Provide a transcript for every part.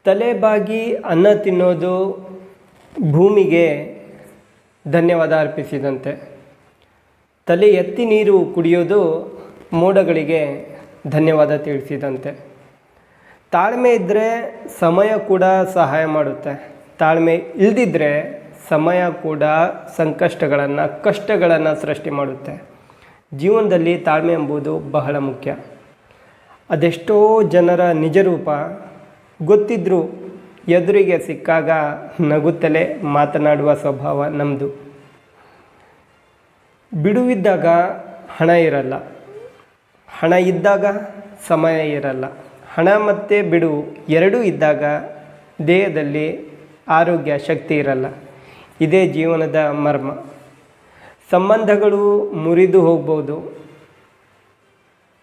ತಲೆಬಾಗಿ ಅನ್ನ ತಿನ್ನೋದು ಭೂಮಿಗೆ ಧನ್ಯವಾದ ಅರ್ಪಿಸಿದಂತೆ. ತಲೆ ಎತ್ತಿ ನೀರು ಕುಡಿಯೋದು ಮೋಡಗಳಿಗೆ ಧನ್ಯವಾದ ತಿಳಿಸಿದಂತೆ. ತಾಳ್ಮೆ ಇದ್ದರೆ ಸಮಯ ಕೂಡ ಸಹಾಯ ಮಾಡುತ್ತೆ. ತಾಳ್ಮೆ ಇಲ್ಲದಿದ್ದರೆ ಸಮಯ ಕೂಡ ಸಂಕಷ್ಟಗಳನ್ನು ಕಷ್ಟಗಳನ್ನು ಸೃಷ್ಟಿ ಮಾಡುತ್ತೆ. ಜೀವನದಲ್ಲಿ ತಾಳ್ಮೆ ಎಂಬುದು ಬಹಳ ಮುಖ್ಯ. ಅದೆಷ್ಟೋ ಜನರ ನಿಜರೂಪ ಗೊತ್ತಿದ್ದರೂ ಎದುರಿಗೆ ಸಿಕ್ಕಾಗ ನಗುತ್ತಲೇ ಮಾತನಾಡುವ ಸ್ವಭಾವ ನಮ್ಮದು. ಬಿಡುವಿದ್ದಾಗ ಹಣ ಇರಲ್ಲ, ಹಣ ಇದ್ದಾಗ ಸಮಯ ಇರಲ್ಲ. ಹಣ ಮತ್ತು ಬಿಡುವು ಎರಡೂ ಇದ್ದಾಗ ದೇಹದಲ್ಲಿ ಆರೋಗ್ಯ ಶಕ್ತಿ ಇರಲ್ಲ. ಇದೇ ಜೀವನದ ಮರ್ಮ. ಸಂಬಂಧಗಳು ಮುರಿದು ಹೋಗ್ಬೋದು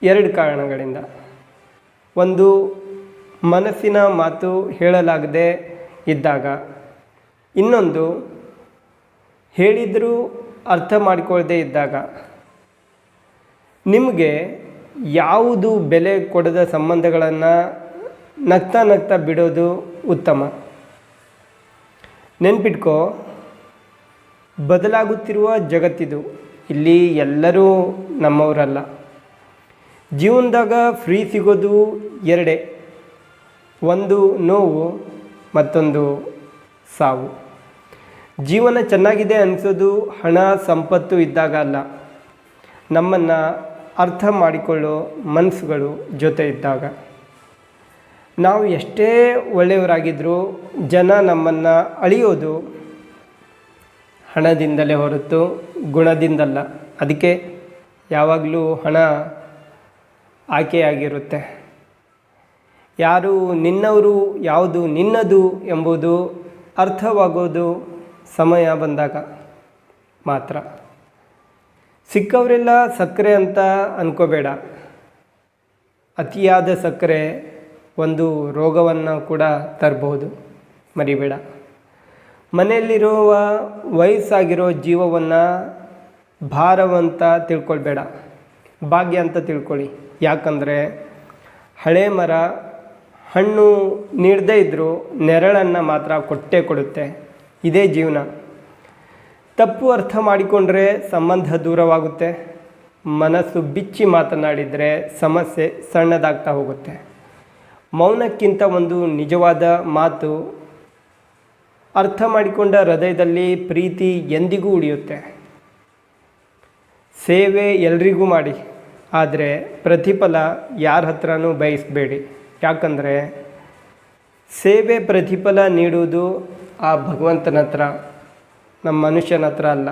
ಎರಡು ಕಾರಣಗಳಿಂದ. ಒಂದು, ಮನಸ್ಸಿನ ಮಾತು ಹೇಳಲಾಗದೆ ಇದ್ದಾಗ. ಇನ್ನೊಂದು, ಹೇಳಿದರೂ ಅರ್ಥ ಮಾಡಿಕೊಳ್ಳದೆ ಇದ್ದಾಗ. ನಿಮಗೆ ಯಾವುದು ಬೆಲೆ ಕೊಡದ ಸಂಬಂಧಗಳನ್ನು ನಗ್ತಾ ನಗ್ತಾ ಬಿಡೋದು ಉತ್ತಮ. ನೆನ್ಪಿಟ್ಕೋ, ಬದಲಾಗುತ್ತಿರುವ ಜಗತ್ತಿದು. ಇಲ್ಲಿ ಎಲ್ಲರೂ ನಮ್ಮವರಲ್ಲ. ಜೀವನದಾಗ ಫ್ರೀ ಸಿಗೋದು ಎರಡೇ, ಒಂದು ನೋವು, ಮತ್ತೊಂದು ಸಾವು. ಜೀವನ ಚೆನ್ನಾಗಿದೆ ಅನಿಸೋದು ಹಣ ಸಂಪತ್ತು ಇದ್ದಾಗ ಅಲ್ಲ, ನಮ್ಮನ್ನು ಅರ್ಥ ಮಾಡಿಕೊಳ್ಳೋ ಮನಸ್ಸುಗಳು ಜೊತೆ ಇದ್ದಾಗ. ನಾವು ಎಷ್ಟೇ ಒಳ್ಳೆಯವರಾಗಿದ್ದರೂ ಜನ ನಮ್ಮನ್ನು ಅಳಿಯೋದು ಹಣದಿಂದಲೇ ಹೊರತು ಗುಣದಿಂದಲ್ಲ. ಅದಕ್ಕೆ ಯಾವಾಗಲೂ ಹಣ ಆಯ್ಕೆಯಾಗಿರುತ್ತೆ. ಯಾರು ನಿನ್ನವರು, ಯಾವುದು ನಿನ್ನದು ಎಂಬುದು ಅರ್ಥವಾಗೋದು ಸಮಯ ಬಂದಾಗ ಮಾತ್ರ. ಸಿಕ್ಕವರೆಲ್ಲ ಸಕ್ಕರೆ ಅಂತ ಅನ್ಕೋಬೇಡ. ಅತಿಯಾದ ಸಕ್ಕರೆ ಒಂದು ರೋಗವನ್ನು ಕೂಡ ತರಬಹುದು, ಮರಿಬೇಡ. ಮನೆಯಲ್ಲಿರುವ ವಯಸ್ಸಾಗಿರೋ ಜೀವವನ್ನು ಭಾರವಂತ ತಿಳ್ಕೊಳ್ಬೇಡ, ಭಾಗ್ಯ ಅಂತ ತಿಳ್ಕೊಳ್ಳಿ. ಯಾಕಂದರೆ ಹಳೆ ಮರ ಹಣ್ಣು ನೀಡದೇ ಇದ್ದರೂ ನೆರಳನ್ನು ಮಾತ್ರ ಕೊಟ್ಟೇ ಕೊಡುತ್ತೆ. ಇದೇ ಜೀವನ. ತಪ್ಪು ಅರ್ಥ ಮಾಡಿಕೊಂಡ್ರೆ ಸಂಬಂಧ ದೂರವಾಗುತ್ತೆ. ಮನಸ್ಸು ಬಿಚ್ಚಿ ಮಾತನಾಡಿದರೆ ಸಮಸ್ಯೆ ಸಣ್ಣದಾಗ್ತಾ ಹೋಗುತ್ತೆ. ಮೌನಕ್ಕಿಂತ ಒಂದು ನಿಜವಾದ ಮಾತು. ಅರ್ಥ ಮಾಡಿಕೊಂಡ ಹೃದಯದಲ್ಲಿ ಪ್ರೀತಿ ಎಂದಿಗೂ ಉಳಿಯುತ್ತೆ. ಸೇವೆ ಎಲ್ರಿಗೂ ಮಾಡಿ, ಆದರೆ ಪ್ರತಿಫಲ ಯಾರ ಹತ್ರನೂ ಬಯಸಬೇಡಿ. ಯಾಕಂದರೆ ಸೇವೆ ಪ್ರತಿಫಲ ನೀಡುವುದು ಆ ಭಗವಂತನ ಹತ್ರ, ನಮ್ಮ ಮನುಷ್ಯನ ಹತ್ರ ಅಲ್ಲ.